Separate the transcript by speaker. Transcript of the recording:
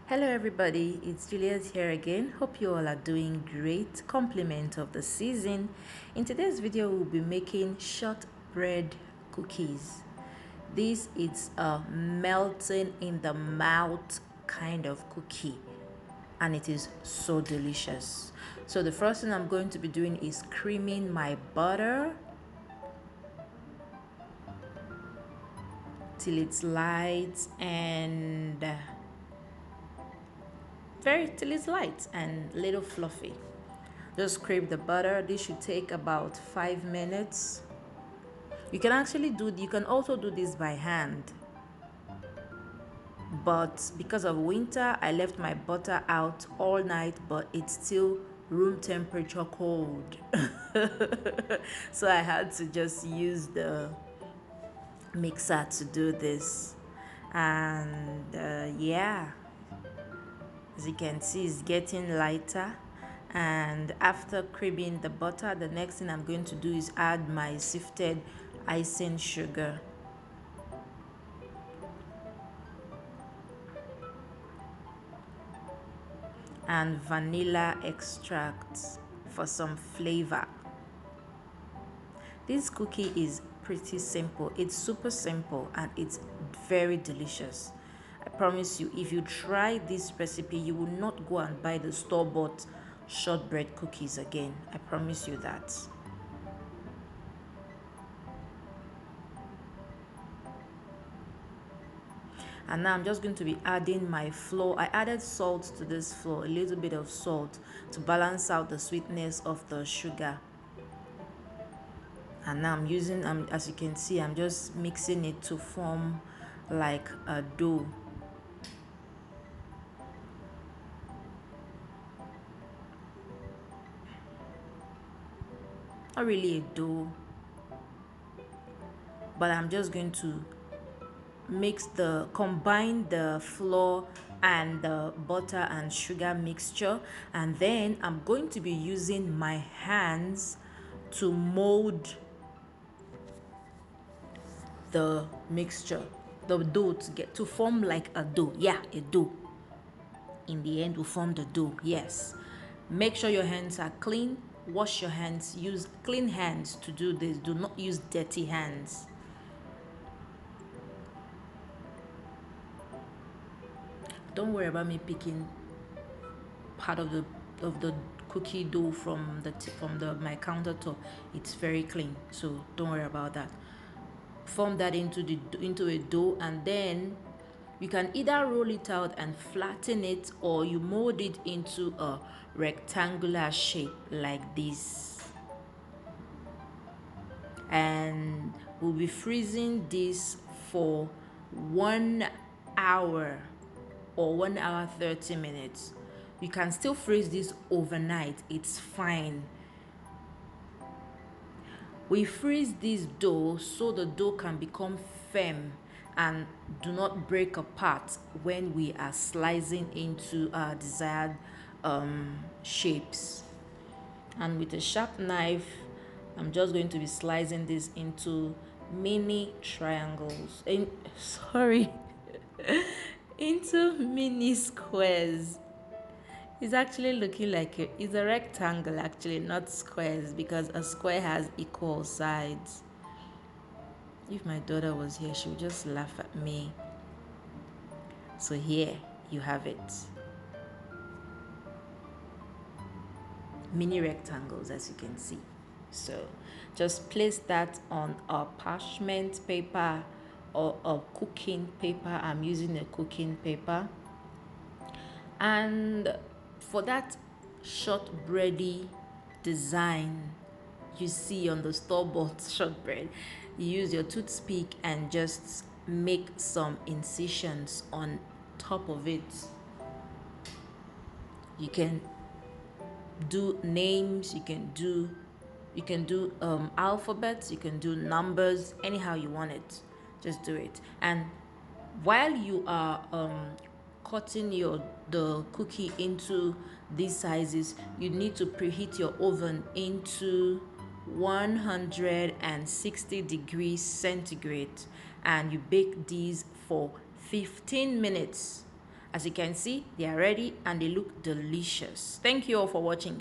Speaker 1: Hello everybody, it's Juliet here again. Hope you all are doing great. Compliment of the season. In today's video, we'll be making shortbread cookies. This is a melting in the mouth kind of cookie and it is so delicious. So the first thing I'm going to be doing is creaming my butter till it's light and till it's light and little fluffy. Just scrape the butter. This should take about 5 minutes. You can also do this by hand, but because of winter I left my butter out all night, but it's still room temperature cold. So I had to just use the mixer to do this. And yeah, as you can see, it's getting lighter. And after creaming the butter, the next thing I'm going to do is add my sifted icing sugar. And vanilla extract for some flavor. This cookie is pretty simple. It's super simple and it's very delicious. I promise you, if you try this recipe, you will not go and buy the store-bought shortbread cookies again. I promise you that. And now I'm just going to be adding my flour. I added salt to this flour, a little bit of salt to balance out the sweetness of the sugar. And now I'm using, as you can see, I'm just mixing it to form like a dough. Not really a dough, but I'm just going to combine the flour and the butter and sugar mixture, and then I'm going to be using my hands to mold the mixture, the dough, to form like a dough. Yeah, a dough. In the end will form the dough. Yes, make sure your hands are clean. Wash your hands. Use clean hands to do this. Do not use dirty hands. Don't worry about me picking part of the cookie dough from my countertop. It's very clean, so don't worry about that. Form that into a dough, and then you can either roll it out and flatten it, or you mold it into a rectangular shape like this. And we'll be freezing this for 1 hour or 1 hour 30 minutes. You can still freeze this overnight, it's fine. We freeze this dough so the dough can become firm and do not break apart when we are slicing into our desired shapes. And with a sharp knife, I'm just going to be slicing this into mini triangles. Into mini squares. It's actually looking like it's a rectangle, actually, not squares, because a square has equal sides. If my daughter was here, she would just laugh at me. So here you have it. Mini rectangles, as you can see. So just place that on a parchment paper or a cooking paper. I'm using a cooking paper. And for that shortbready design you see on the store-bought shortbread, you use your toothpick and just make some incisions on top of it. You can do names, you can do alphabets, you can do numbers, anyhow you want it. Just do it. And while you are cutting the cookie into these sizes, you need to preheat your oven into 160 degrees centigrade, and you bake these for 15 minutes. As you can see, they are ready and they look delicious. Thank you all for watching.